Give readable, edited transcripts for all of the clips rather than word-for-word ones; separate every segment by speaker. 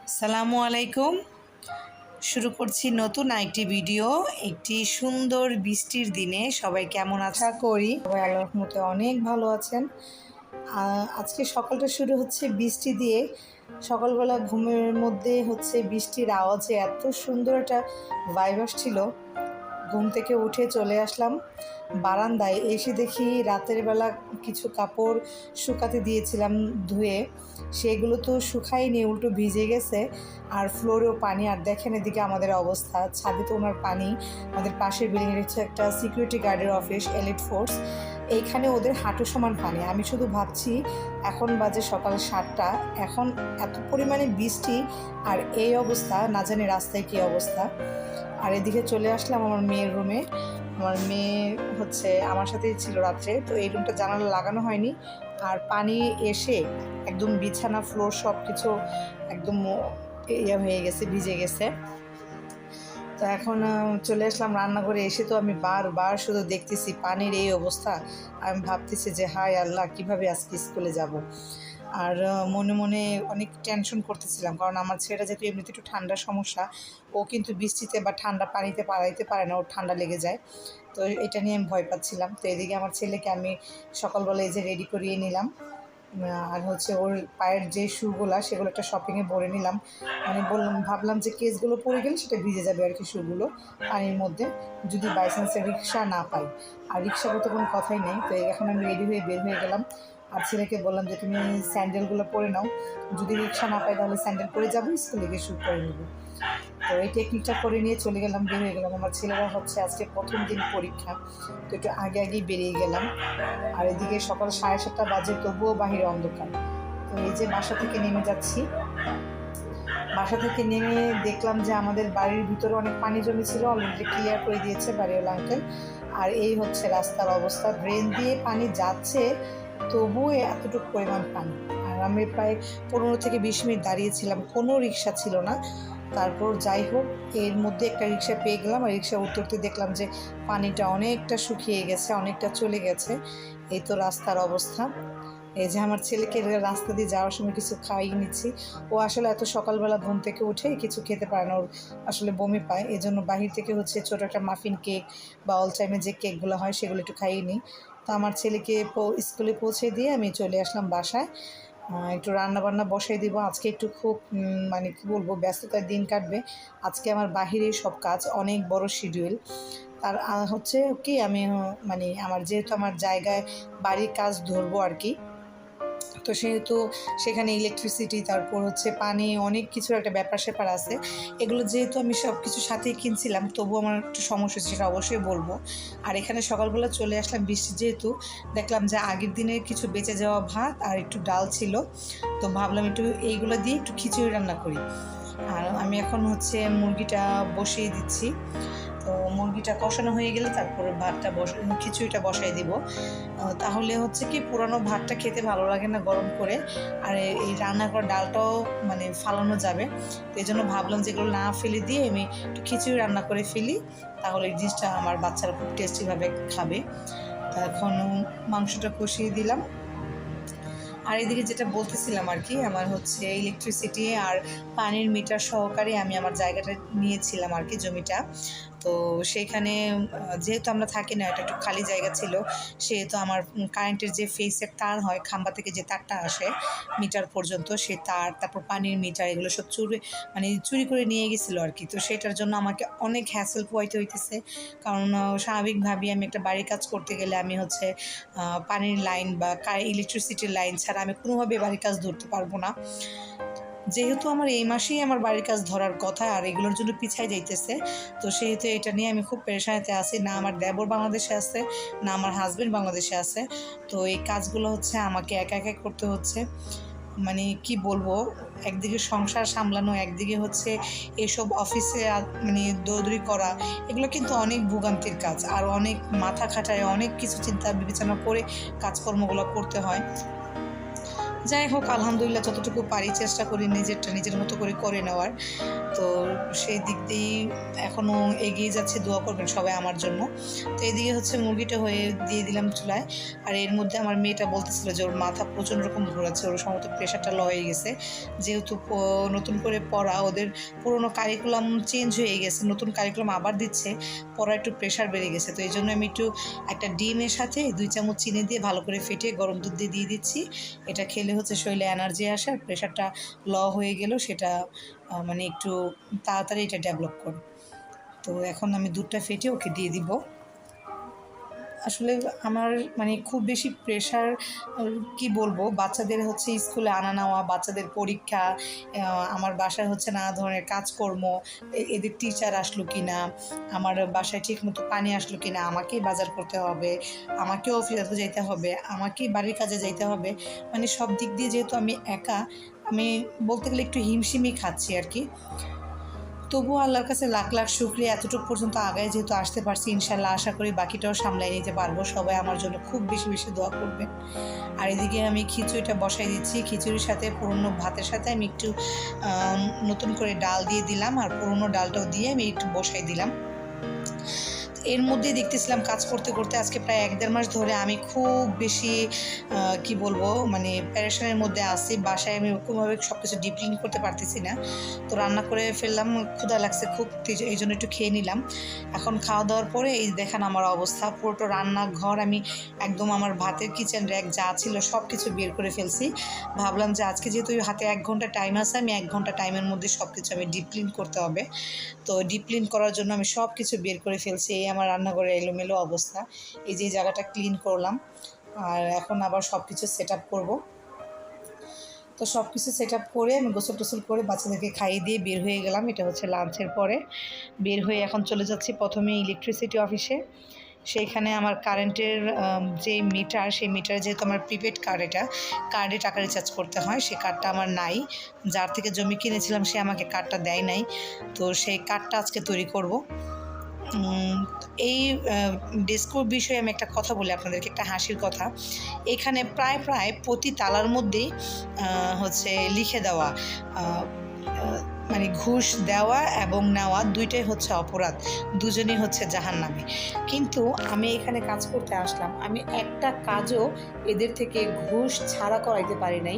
Speaker 1: আসসালামু আলাইকুম। শুরু করছি নতুন আরেকটি ভিডিও। একটি সুন্দর বৃষ্টির দিনে সবাই কেমন আশা করি সবাই আল্লাহর রহমতে অনেক ভালো আছেন। আজকে সকালটা শুরু হচ্ছে বৃষ্টি দিয়ে। সকালবেলা ঘুমের মধ্যে বৃষ্টির আওয়াজে এত সুন্দর একটা ভাইব আসছিল। ঘুম থেকে উঠে চলে আসলাম বারান্দায়। এসে দেখি রাতের বেলা কিছু কাপড় শুকাতে দিয়েছিলাম ধুয়ে, সেগুলো তো শুকায়নি, উল্টো ভিজে গেছে। আর ফ্লোরেও পানি। আর দেখেন এদিকে আমাদের অবস্থা, ছাদে তো ওনার পানি। আমাদের পাশের বিল্ডিংয়ের হচ্ছে একটা সিকিউরিটি গার্ডের অফিস, এলিট ফোর্স। এইখানে ওদের হাঁটু সমান পানি। আমি শুধু ভাবছি, এখন বাজে সকাল 7টা, এখন এত পরিমাণে বৃষ্টি আর এই অবস্থা, না জানি রাস্তায় কী অবস্থা। আর এদিকে চলে আসলাম আমার মেয়ের রুমে। আমার মেয়ে আমার সাথেই ছিল রাত্রে, তো এই রুমটা জানালা লাগানো হয়নি। আর পানি এসে একদম বিছানা, ফ্লোর সব কিছু একদম ইয়ে হয়ে গেছে, ভিজে গেছে। তো এখন চলে আসলাম রান্নাঘরে। এসে তো আমি বারবার শুধু দেখতেছি পানির এই অবস্থা। আমি ভাবতেছি যে হায় আল্লাহ, কীভাবে আজকে স্কুলে যাব। আর মনে মনে অনেক টেনশন করতেছিলাম, কারণ আমার ছেলেটা যেহেতু এমনিতে একটু ঠান্ডার সমস্যা, ও কিন্তু বৃষ্টিতে বা ঠান্ডা পানিতে পারাইতে পারে না, ওর ঠান্ডা লেগে যায়। তো এটা নিয়ে আমি ভয় পাচ্ছিলাম। তো এদিকে আমার ছেলেকে আমি সকালবেলা এই যে রেডি করিয়ে নিলাম। আর ওর পায়ের যে শুগুলা, সেগুলো একটা শপিংয়ে ভরে নিলাম। ভাবলাম যে কেসগুলো পরে গেলে সেটা ভিজে যাবে আর কি, শুগুলো পানির মধ্যে, যদি বাই চান্সে রিক্সা না পাই। আর রিক্সার তো কোনো কথাই নেই। তো এখন আমি রেডি হয়ে বের হয়ে গেলাম। আর ছেলেকে বললাম যে তুমি স্যান্ডেলগুলো পরে নাও, যদি রিক্সা না পাই তাহলে স্যান্ডেল পরে যাবো, স্কুলে গিয়ে শ্যুট করে নেবো। তো এই টেকনিকটা করে নিয়ে চলে গেলাম, বের হয়ে গেলাম। আমার ছেলেরা আজকে প্রথম দিন পরীক্ষা, তো একটু আগেই বেরিয়ে গেলাম। আর এদিকে সকাল 7:30 বাজে, তবুও বাহিরে অন্ধকার। তো এই যে বাসা থেকে নেমে যাচ্ছি। বাসা থেকে নেমে দেখলাম যে আমাদের বাড়ির ভিতরে অনেক পানি জমেছিল, অলরেডি ক্লিয়ার করে দিয়েছে বাড়িওয়ালা আঙ্কেল। আর এই রাস্তার অবস্থা, ড্রেন দিয়ে পানি যাচ্ছে, তবুও এতটুকু পরিমাণ পানি। আর আমি প্রায় 15 থেকে 20 মিনিট দাঁড়িয়েছিলাম, কোনো রিক্সা ছিল না। তারপর যাই হোক, এর মধ্যে একটা রিক্সা পেয়ে গেলাম। আর রিক্সা উঠতে দেখলাম যে পানিটা অনেকটা শুকিয়ে গেছে, অনেকটা চলে গেছে। এই তো রাস্তার অবস্থা। এই যে আমার ছেলেকে রাস্তা দিয়ে যাওয়ার সময় কিছু খাইয়ে নিচ্ছি। ও আসলে এত সকালবেলা ঘুম থেকে উঠে কিছু খেতে পারে না, ওর আসলে বমি পায়। এই জন্য বাহির থেকে ছোটো একটা মাফিন কেক বা অল টাইমে যে কেকগুলো হয় সেগুলো একটু খাইয়ে নিই। তো আমার ছেলেকে স্কুলে পৌঁছে দিয়ে আমি চলে আসলাম বাসায়। একটু রান্নাবান্না বসাই দিব। আজকে একটু খুব মানে কী বলবো, ব্যস্ততার দিন কাটবে। আজকে আমার বাহিরের সব কাজ, অনেক বড় শিডিউল। আর কি আমি মানে যেহেতু আমার জায়গায় বাড়ির কাজ ধরবো আর কি, তো সেহেতু সেখানে ইলেকট্রিসিটি, তারপর পানি, অনেক কিছুর একটা ব্যাপার স্যাপার আছে। এগুলো যেহেতু আমি সব কিছু সাথেই কিনছিলাম, তবু আমার একটু সমস্যা হচ্ছে, সেটা অবশ্যই বলবো। আর এখানে সকালবেলা চলে আসলাম বৃষ্টি যেহেতু, দেখলাম যে আগের দিনের কিছু বেঁচে যাওয়া ভাত আর একটু ডাল ছিল। তো ভাবলাম একটু এইগুলো দিয়ে একটু খিচুড়ি রান্না করি। আর আমি এখন মুরগিটা বসিয়ে দিচ্ছি। তো মুরগিটা কষানো হয়ে গেলে তারপরে খিচুড়িটা বসাই দিব। তাহলে কি, পুরানো ভাতটা খেতে ভালো লাগে না গরম করে। আর এই রান্না করা ডালটাও ফালানো যাবে। তো এই জন্য ভাবলাম যে এগুলো না ফেলে দিয়ে আমি একটু খিচুড়ি রান্না করে ফেলি, তাহলে এই জিনিসটা আমার বাচ্চারা খুব টেস্টিভাবে খাবে। তো এখন মাংসটা কষিয়ে দিলাম। আর এদিকে যেটা বলতেছিলাম আর কি, আমার ইলেকট্রিসিটি আর পানির মিটার সহকারে আমি আমার জায়গাটা নিয়েছিলাম আর কি, জমিটা। তো সেইখানে যেহেতু আমরা থাকি না, এটা একটু খালি জায়গা ছিল, সেহেতু আমার কারেন্টের যে ফেসের তার হয়, খাম্বা থেকে যে তারটা আসে মিটার পর্যন্ত, সে তার, তারপর পানির মিটার, এগুলো সব চুরি করে নিয়ে গেছিলো আর কি। তো সেটার জন্য আমাকে অনেক হ্যাসেল পোয়াইতে হইতেছে, কারণ স্বাভাবিকভাবেই আমি একটা বাড়ির কাজ করতে গেলে আমি পানির লাইন বা ইলেকট্রিসিটির লাইন ছাড়া আমি কোনোভাবে বাড়ির কাজ ধরতে পারবো না। যেহেতু আমার এই মাসেই আমার বাড়ির কাজ ধরার কথা, আর এগুলোর জন্য পিছাই যাইতেছে, তো সেহেতু এটা নিয়ে আমি খুব পেরেশানিতে আছি। না আমার দেবর বাংলাদেশে আছে, না আমার হাজব্যান্ড বাংলাদেশে আছে। তো এই কাজগুলো আমাকে একা একা করতে হচ্ছে। কি বলবো, একদিকে সংসার সামলানো, একদিকে এসব অফিসে দৌড়দৌড়ি করা, এগুলো কিন্তু অনেক ভোগান্তির কাজ। আর অনেক মাথা খাটায়, অনেক কিছু চিন্তা বিবেচনা করে কাজকর্মগুলো করতে হয়। যাই হোক আলহামদুলিল্লাহ যতটুকু পারি চেষ্টা করি নিজের মতো করে নেওয়ার। তো সেই দিক দিয়েই এখনও এগিয়ে যাচ্ছে, দোয়া করবেন সবাই আমার জন্য। তো এদিকে হচ্ছে মুরগিটা হয়ে দিয়ে দিলাম চুলায়। আর এর মধ্যে আমার মেয়েটা বলতেছিল যে ওর মাথা প্রচণ্ড রকম ঘোরাচ্ছে, ওর সম্ভবত প্রেশারটা লো হয়ে গেছে। যেহেতু নতুন করে পড়া, ওদের পুরোনো কারিকুলাম চেঞ্জ হয়ে গেছে, নতুন কারিকুলাম আবার দিচ্ছে, পড়া একটু প্রেশার বেড়ে গেছে। তো এই জন্য আমি একটু একটা ডিমের সাথে 2 চামচ চিনি দিয়ে ভালো করে ফেটিয়ে গরম দুধ দিয়ে দিচ্ছি। এটা খেলে হচ্ছে শরীরে এনার্জি আসে, আর প্রেশারটা লো হয়ে গেলেও সেটা মানে একটু তাড়াতাড়ি এটা ডেভেলপ করে। তো এখন আমি দুধটা ফেটে ওকে দিয়ে দিব। আসলে আমার মানে খুব বেশি প্রেশার, কি বলবো, বাচ্চাদের হচ্ছে স্কুলে আনা নেওয়া, বাচ্চাদের পরীক্ষা, আমার বাসায় হচ্ছে নানা ধরনের কাজকর্ম, এদের টিচার আসলো কি না, আমার বাসায় ঠিকমতো পানি আসলো কি না, আমাকেই বাজার করতে হবে, আমাকেও অফিসে যেতে হবে, আমাকেই বাড়ির কাজে যাইতে হবে। মানে সব দিক দিয়ে যেহেতু আমি একা, আমি বলতে গেলে একটু হিমশিমই খাচ্ছি আর কি। তবুও আল্লাহর কাছে লাখ লাখ শুকরিয়া, এতটুকু পর্যন্ত আগায় যেহেতু আসতে পারছি, ইনশাল্লাহ আশা করি বাকিটাও সামলাই নিতে পারবো। সবাই আমার জন্য খুব বেশি বেশি দোয়া করবেন। আর এদিকে আমি খিচুড়িটা বসাই দিচ্ছি। খিচুড়ির সাথে পুরনো ভাতের সাথে আমি একটু নতুন করে ডাল দিয়ে দিলাম, আর পুরনো ডালটাও দিয়ে আমি একটু বসাই দিলাম। এর মধ্যেই দেখতেছিলাম কাজ করতে করতে আজকে প্রায় 1-1.5 মাস ধরে আমি খুব বেশি কি বলবো, মানে প্যারেশানের মধ্যে আছি। বাসায় আমি ওরকমভাবে সব কিছু ডিপ ক্লিন করতে পারতেছি না। তো রান্না করে ফেললাম, ক্ষুধা লাগছে খুব, এই জন্য একটু খেয়ে নিলাম। এখন খাওয়া দাওয়ার পরে এই দেখেন আমার অবস্থা, পুরোটা রান্নাঘর আমি একদম, আমার ভাতের কিচেন র্যাক যা ছিল সব কিছু বের করে ফেলছি। ভাবলাম যে আজকে যেহেতু হাতে 1 ঘন্টা টাইম আছে, আমি 1 ঘন্টা টাইমের মধ্যে সব কিছু আমি ডিপ ক্লিন করতে হবে। তো ডিপ ক্লিন করার জন্য আমি সব কিছু বের করে ফেলছি। এই আমার রান্নাঘরের এলোমেলো অবস্থা। এই যে জায়গাটা ক্লিন করলাম, আর এখন আবার সব কিছু সেট আপ করবো। তো সব কিছু সেট আপ করে আমি গোসল টোসল করে বাচ্চাদেরকে খাইয়ে দিয়ে বের হয়ে গেলাম। এটা হচ্ছে লাঞ্চের পরে বের হয়ে এখন চলে যাচ্ছি প্রথমে ইলেকট্রিসিটি অফিসে। সেইখানে আমার কারেন্টের যে মিটার, সেই মিটারে যেহেতু আমার প্রিপেড কার্ড, এটা কার্ডে টাকা রিচার্জ করতে হয়, সেই কার্ডটা আমার নাই। যার থেকে জমি কিনেছিলাম সে আমাকে কার্ডটা দেয় নাই। তো সেই কার্ডটা আজকে তৈরি করব। এই ডেস্কোর বিষয়ে আমি একটা কথা বলি আপনাদেরকে, একটা হাসির কথা। এখানে প্রায় প্রতি তালার মধ্যেই হচ্ছে লিখে দেওয়া, মানে ঘুষ দেওয়া এবং নেওয়া দুইটাই হচ্ছে অপরাধ, দুজনেই হচ্ছে জাহান্নামী। কিন্তু আমি এখানে কাজ করতে আসলাম, আমি একটা কাজও এদের থেকে ঘুষ ছাড়া করাইতে পারি নাই।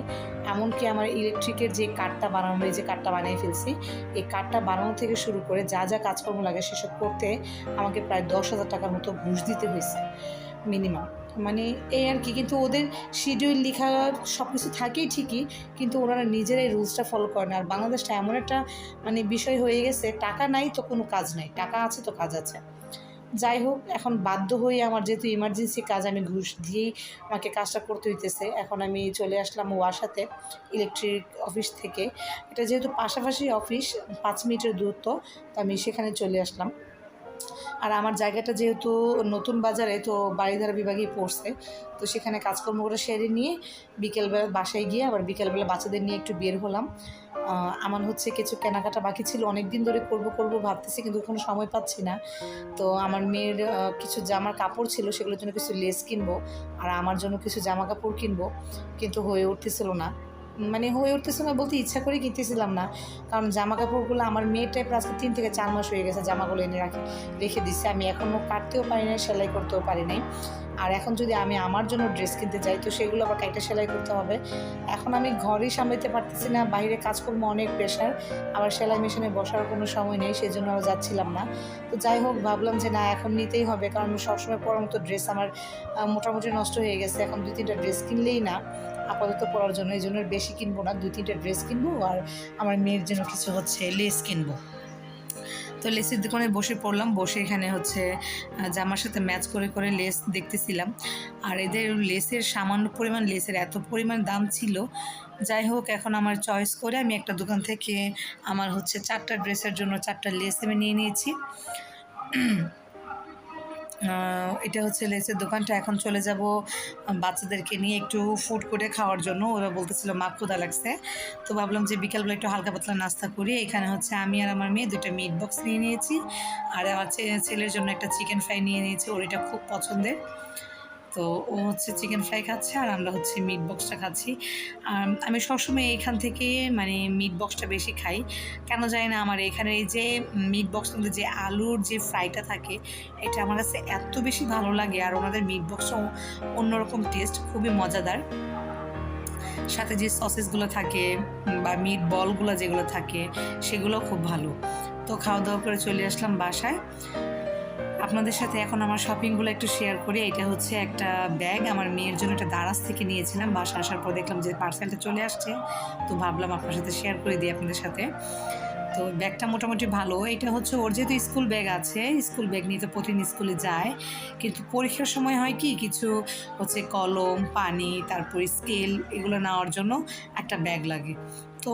Speaker 1: এমনকি আমার ইলেকট্রিকের যে কার্ডটা বানানো, এই যে কার্ডটা বানিয়ে ফেলছি, এই কার্ডটা বানানো থেকে শুরু করে যা যা কাজকর্ম লাগে সেসব করতে আমাকে প্রায় 10,000 টাকার মতো ঘুষ দিতে হয়েছে মিনিমাম। মানে এই আর কি। কিন্তু ওদের শিডিউল লেখা সব কিছু থাকেই ঠিকই, কিন্তু ওনারা নিজেরাই রুলসটা ফলো করে না। আর বাংলাদেশটা এমন একটা মানে বিষয় হয়ে গেছে, টাকা নাই তো কোনো কাজ নাই, টাকা আছে তো কাজ আছে। যাই হোক, এখন বাধ্য হয়ে আমার যেহেতু ইমার্জেন্সি কাজ, আমি ঘুষ দিয়েই আমাকে কাজটা করতে হইতেছে। এখন আমি চলে আসলাম ওয়াসাতে ইলেকট্রিক অফিস থেকে। এটা যেহেতু পাশাপাশি অফিস, 5 মিনিটের দূরত্ব, তো আমি সেখানে চলে আসলাম। আর আমার জায়গাটা যেহেতু নতুন বাজারে, তো বারিধারা বিভাগেই পড়ছে, তো সেখানে কাজকর্মগুলো সেরে নিয়ে বিকেলবেলা বাসায় গিয়ে আবার বিকেলবেলা বাচ্চাদের নিয়ে একটু বের হলাম। আমার হচ্ছে কিছু কেনাকাটা বাকি ছিল, অনেক দিন ধরে করব ভাবতেছি, কিন্তু কোনো সময় পাচ্ছি না। তো আমার মেয়ের কিছু জামার কাপড় ছিল, সেগুলোর জন্য কিছু লেস কিনবো, আর আমার জন্য কিছু জামা কাপড় কিনবো, কিন্তু হয়ে উঠতেছিল না। মানে হয়ে উঠতেছে না বলতে, ইচ্ছা করে কিনতেছিলাম না, কারণ জামা কাপড়গুলো আমার মেয়েটাই প্রায় আজকে 3 থেকে 4 মাস হয়ে গেছে জামাগুলো এনে রেখে দিচ্ছে। আমি এখনও কাটতেও পারি নাই, সেলাই করতেও পারি নাই। আর এখন যদি আমি আমার জন্য ড্রেস কিনতে যাই, তো সেগুলো আবার কাইটা সেলাই করতে হবে। এখন আমি ঘরেই সামলাতে পারতেছি না, বাইরে কাজকর্ম অনেক প্রেশার, আবার সেলাই মেশিনে বসার কোনো সময় নেই, সেই জন্য যাচ্ছিলাম না। তো যাই হোক, ভাবলাম যে না, এখন নিতেই হবে, কারণ সবসময় পরার মতো ড্রেস আমার মোটামুটি নষ্ট হয়ে গেছে। এখন 2-3টা ড্রেস কিনলেই না আপাতত পরার জন্য, এই জন্য বেশি কিনবো না, 2-3টা ড্রেস কিনবো, আর আমার মেয়ের জন্য কিছু হচ্ছে লেস কিনবো। তো লেসের দোকানে বসে পড়লাম, বসে এখানে হচ্ছে জামার সাথে ম্যাচ করে লেস দেখতেছিলাম। আর এদের লেসের সামান্য পরিমাণ, লেসের এত পরিমাণ দাম ছিল। যাই হোক, এখন আমার চয়েস করে আমি একটা দোকান থেকে আমার হচ্ছে 4টা ড্রেসের জন্য 4টা লেস আমি নিয়ে নিয়েছি। এটা হচ্ছে লেসের দোকানটা। এখন চলে যাব বাচ্চাদেরকে নিয়ে একটু ফুড কোর্টে খাওয়ার জন্য। ওরা বলতেছিল মা ক্ষুধা লাগছে, তো ভাবলাম যে বিকালবেলা একটু হালকা পাতলা নাস্তা করি। এখানে হচ্ছে আমি আর আমার মেয়ে 2টা মিট বক্স নিয়ে নিয়েছি, আর আমার ছেলের জন্য একটা চিকেন ফ্রাই নিয়ে নিয়েছি, ওর এটা খুব পছন্দের। তো ও হচ্ছে চিকেন ফ্রাই খাচ্ছে আর আমরা হচ্ছে মিট বক্সটা খাচ্ছি। আর আমি সবসময় এখান থেকে মানে মিট বক্সটা বেশি খাই, কেন জানি না। আমার এখানে এই যে মিট বক্সের মধ্যে যে আলুর যে ফ্রাইটা থাকে এটা আমার কাছে এত বেশি ভালো লাগে, আর ওনাদের মিট বক্সটাও অন্যরকম টেস্ট, খুবই মজাদার। সাথে যে সসেসগুলো থাকে বা মিট বলগুলো যেগুলো থাকে সেগুলো খুব ভালো। তো খাওয়া দাওয়া করে চলে আসলাম বাসায়। আপনাদের সাথে এখন আমার শপিংগুলো একটু শেয়ার করি। এটা হচ্ছে একটা ব্যাগ, আমার মেয়ের জন্য একটা দারাজ থেকে নিয়েছিলাম। বাসা আসার পর দেখলাম যে পার্সেলটা চলে আসছে, তো ভাবলাম আপনার সাথে শেয়ার করে দিই আপনাদের সাথে। তো ব্যাগটা মোটামুটি ভালো। এটা হচ্ছে ওর যেহেতু স্কুল ব্যাগ আছে, স্কুল ব্যাগ নিয়ে তো প্রতিদিন স্কুলে যায়, কিন্তু পরীক্ষার সময় হয় কি কিছু হচ্ছে কলম, পানি, তারপর স্কেল এগুলো নেওয়ার জন্য একটা ব্যাগ লাগে। তো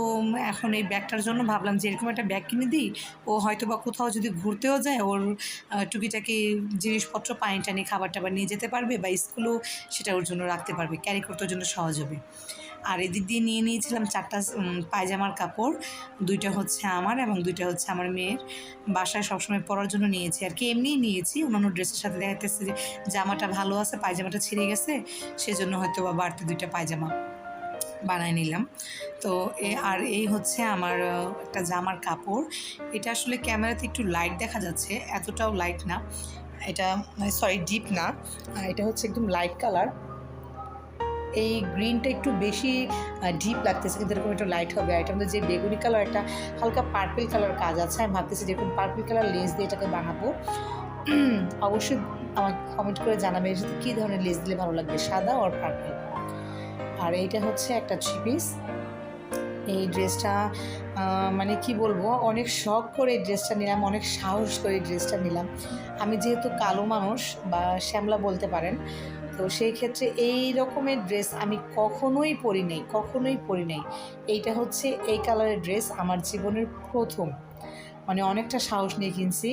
Speaker 1: এখন এই ব্যাগটার জন্য ভাবলাম যে এরকম একটা ব্যাগ কিনে দিই। ও হয়তো বা কোথাও যদি ঘুরতেও যায় ওর টুকিটাকি জিনিসপত্র, পানি টানি, খাবার টাবার নিয়ে যেতে পারবে, বা স্কুলেও সেটা ওর জন্য রাখতে পারবে, ক্যারি করতে ওর জন্য সহজ হবে। আর এদিক দিয়ে নিয়ে নিয়েছিলাম 4টা পায়জামার কাপড়, 2টা হচ্ছে আমার এবং 2টা হচ্ছে আমার মেয়ের। বাসায় সবসময় পরার জন্য নিয়েছি আর কি, এমনিই নিয়েছি। অন্যান্য ড্রেসের সাথে দেখা যাচ্ছে যে জামাটা ভালো আছে, পায়জামাটা ছিঁড়ে গেছে, সেজন্য হয়তো বা বাড়তি 2টা পায়জামা বানায় নিলাম। তো আর এই হচ্ছে আমার একটা জামার কাপড়। এটা আসলে ক্যামেরাতে একটু লাইট দেখা যাচ্ছে, এতটাও লাইট না এটা, সরি ডিপ না, এটা হচ্ছে একদম লাইট কালার। এই গ্রিনটা একটু বেশি ডিপ লাগতেছে, কিন্তু এরকম একটু লাইট হবে। আর এটার মধ্যে যে বেগুনি কালার, একটা হালকা পার্পল কালার কাজ আছে। আমি ভাবতেছি যেরকম পার্পল কালার লেস দিয়ে এটাকে বানাবো। অবশ্যই আমাকে কমেন্ট করে জানাবে এর সাথে কী ধরনের লেস দিলে ভালো লাগবে, সাদা আর পার্পল। আর এইটা হচ্ছে একটা 3 পিস। এই ড্রেসটা মানে কি বলবো, অনেক শখ করে এই ড্রেসটা নিলাম, অনেক সাহস করে এই ড্রেসটা নিলাম। আমি যেহেতু কালো মানুষ বা শ্যামলা বলতে পারেন, তো সেই ক্ষেত্রে এই রকমের ড্রেস আমি কখনোই পরি নাই। এইটা হচ্ছে এই কালারের ড্রেস আমার জীবনের প্রথম, মানে অনেকটা সাহস নিয়ে কিনছি।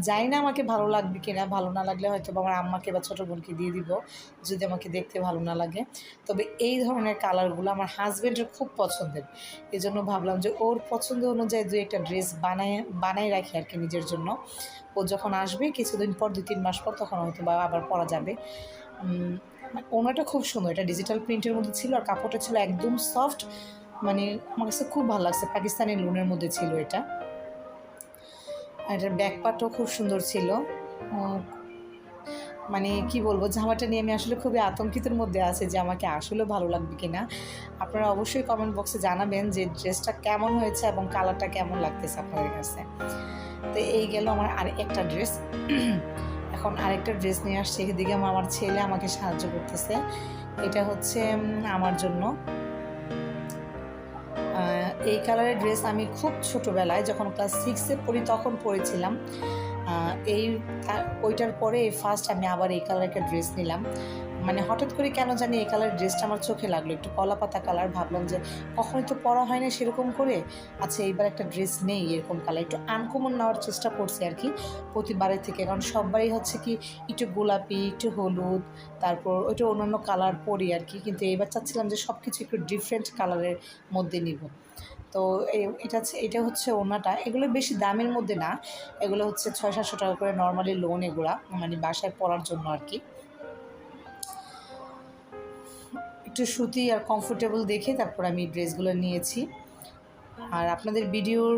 Speaker 1: জানি না আমাকে ভালো লাগবে কিনা, ভালো না লাগলে হয়তো আমার আম্মাকে বা ছোটো বোনকে দিয়ে দিব যদি আমাকে দেখতে ভালো না লাগে। তবে এই ধরনের কালারগুলো আমার হাজব্যান্ডের খুব পছন্দের, এই জন্য ভাবলাম যে ওর পছন্দ অনুযায়ী 2-একটা ড্রেস বানাই রাখি আর কি নিজের জন্য। ও যখন আসবে কিছুদিন পর, 2-3 মাস পর, তখন হয়তো বা আবার পরা যাবে। ওনাটা খুব সুন্দর, এটা ডিজিটাল প্রিন্টের মধ্যে ছিল আর কাপড়টা ছিল একদম সফট, মানে আমার কাছে খুব ভালো লাগছে। পাকিস্তানি লুনের মধ্যে ছিল এটা। আর এটার ব্যাক পার্টও খুব সুন্দর ছিল। মানে কি বলবো, জামাটা নিয়ে আমি আসলে খুবই আতঙ্কিতের মধ্যে আছি যে আমাকে আসলে ভালো লাগবে কিনা। আপনারা অবশ্যই কমেন্ট বক্সে জানাবেন যে ড্রেসটা কেমন হয়েছে এবং কালারটা কেমন লাগতেছে আপনাদের কাছে। তো এই গেল আমার আরেকটা ড্রেস। এখন আরেকটা ড্রেস নিয়ে আসছে, এদিকে আমার ছেলে আমাকে সাহায্য করতেছে। এটা হচ্ছে আমার জন্য এই কালারের ড্রেস আমি খুব ছোটোবেলায় যখন ক্লাস 6-এ পড়ি তখন পরেছিলাম। এই ওইটার পরে ফার্স্ট আমি আবার এই কালার একটা ড্রেস নিলাম। মানে হঠাৎ করে কেন জানি এই কালার ড্রেসটা আমার চোখে লাগলো, একটু কলা পাতা কালার। ভাবলাম যে কখনোই তো পরা হয় না সেরকম করে, আচ্ছা এইবার একটা ড্রেস নেই এরকম কালার, একটু আনকমন নেওয়ার চেষ্টা করছি আর কি প্রতিবারের থেকে। কারণ সববারই হচ্ছে কি একটু গোলাপি, একটু হলুদ, তারপর ওইটা অন্যান্য কালার পরি আর কি, কিন্তু এবার চাচ্ছিলাম যে সব কিছু একটু ডিফারেন্ট কালারের মধ্যে নিব। তো এটা হচ্ছে ওড়নাটা। এগুলো বেশি দামের মধ্যে না, এগুলো হচ্ছে 600-700 টাকা করে নর্মালি লোন, এগুলা মানে বাসায় পরার জন্য আর কি। একটু সুতি আর কমফোর্টেবল দেখে তারপর আমি ড্রেসগুলো নিয়েছি। আর আপনাদের ভিডিওর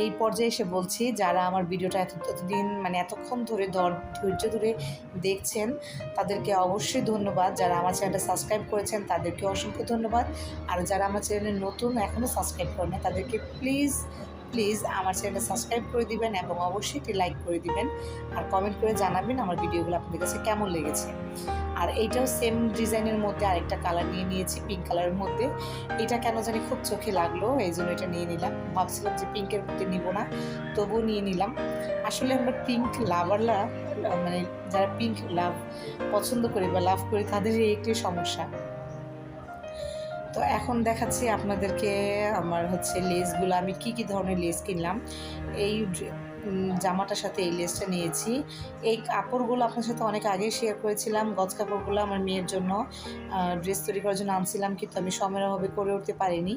Speaker 1: এই পর্যায়ে এসে বলছি, যারা আমার ভিডিওটা এতদিন মানে এতক্ষণ ধরে ধৈর্য ধরে দেখছেন তাদেরকে অবশ্যই ধন্যবাদ। যারা আমার চ্যানেলটা সাবস্ক্রাইব করেছেন তাদেরকে অসংখ্য ধন্যবাদ। আর যারা আমার চ্যানেলে নতুন, এখনও সাবস্ক্রাইব করেন না, তাদেরকে প্লিজ আমার চ্যানেলটা সাবস্ক্রাইব করে দিবেন এবং অবশ্যই একটি লাইক করে দিবেন। আর কমেন্ট করে জানাবেন আমার ভিডিওগুলো আপনাদের কাছে কেমন লেগেছে। আর এইটাও সেম ডিজাইনের মধ্যে আরেকটা কালার নিয়ে নিয়েছি, পিঙ্ক কালারের মধ্যে। এটা কেন জানি খুব চোখে লাগলো, এই জন্য এটা নিয়ে নিলাম। ভাবছিলাম যে পিঙ্কের মধ্যে নিব না, তবুও নিয়ে নিলাম। আসলে আমরা পিঙ্ক লাভাররা, মানে যারা পিঙ্ক পছন্দ করি বা লাভ করি, তাদের এই একটি সমস্যা। তো এখন দেখাচ্ছি আপনাদেরকে আমার হচ্ছে লেসগুলো, আমি কি ধরনের লেস কিনলাম। এই জামাটার সাথে এই লেসটা নিয়েছি। এই কাপড়গুলো আপনার সাথে অনেক আগে শেয়ার করেছিলাম। গজ কাপড়গুলো আমার মেয়ের জন্য ড্রেস তৈরি করার জন্য আনছিলাম, কিন্তু আমি সময়ের অভাবে করে উঠতে পারিনি।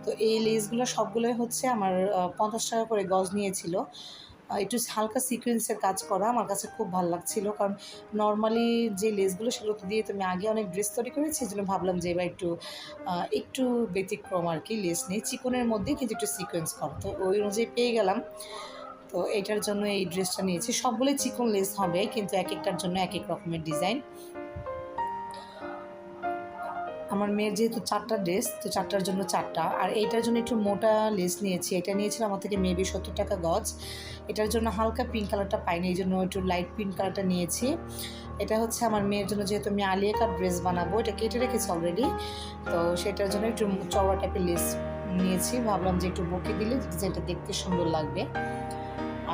Speaker 1: তো এই লেসগুলো সবগুলোই হচ্ছে আমার 50 টাকা করে গজ নিয়েছিল। একটু হালকা সিকোয়েন্সের কাজ করা আমার কাছে খুব ভালো লাগছিল, কারণ নর্মালি যে লেসগুলো সেগুলো তো দিয়ে তুমি আগে অনেক ড্রেস তৈরি করেছি, এই জন্য ভাবলাম যে এবার একটু ব্যতিক্রম আর কি লেস নেই, চিকনের মধ্যে কিন্তু একটু সিকোয়েন্স করা, তো ওই অনুযায়ী পেয়ে গেলাম। তো এটার জন্য এই ড্রেসটা নিয়েছি। সবগুলোই চিকন লেস হবে, কিন্তু এক একটার জন্য এক এক রকমের ডিজাইন। আমার মেয়ের যেহেতু 4টা ড্রেস, তো 4টার জন্য 4টা। আর এইটার জন্য একটু মোটা লেস নিয়েছি, এটা নিয়েছিলাম আমার থেকে মেবি 70 টাকা গজ। এটার জন্য হালকা পিঙ্ক কালারটা পাইনি, এই জন্য একটু লাইট পিঙ্ক কালারটা নিয়েছি। এটা হচ্ছে আমার মেয়ের জন্য, যেহেতু আমি আলিয়া কাট ড্রেস বানাবো, এটা কেটে রেখেছি অলরেডি, তো সেটার জন্য একটু চওড়া টাইপের লেস নিয়েছি, ভাবলাম যে একটু বকে দিলে ডিজাইনটা দেখতে সুন্দর লাগবে।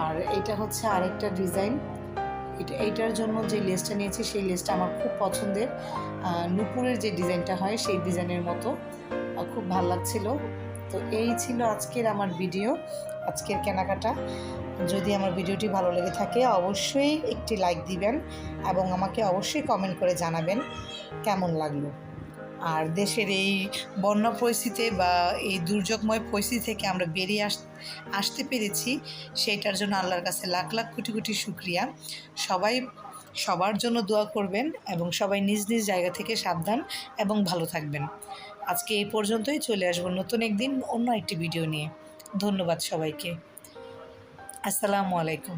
Speaker 1: আর এটা হচ্ছে আরেকটা ডিজাইন, এইটার জন্য যে লেসটা নিয়েছি সেই লেসটা আমার খুব পছন্দের, নুপুরের যে ডিজাইনটা হয় সেই ডিজাইনের মতো, খুব ভালো লাগছিল। তো এই ছিল আজকের আমার ভিডিও, আজকের কেনাকাটা। যদি আমার ভিডিওটি ভালো লেগে থাকে অবশ্যই একটি লাইক দিবেন এবং আমাকে অবশ্যই কমেন্ট করে জানাবেন কেমন লাগলো। আর দেশের এই বন্যা পরিস্থিতি বা এই দুর্যোগময় পরিস্থিতি থেকে আমরা বেরিয়ে আসতে পেরেছি, সেইটার জন্য আল্লাহর কাছে লাখ লাখ কোটি কোটি শুকরিয়া। সবাই সবার জন্য দোয়া করবেন এবং সবাই নিজ নিজ জায়গা থেকে সাবধান এবং ভালো থাকবেন। আজকে এই পর্যন্তই, চলে আসবো নতুন একদিন অন্য একটি ভিডিও নিয়ে। ধন্যবাদ সবাইকে। আসসালামু আলাইকুম।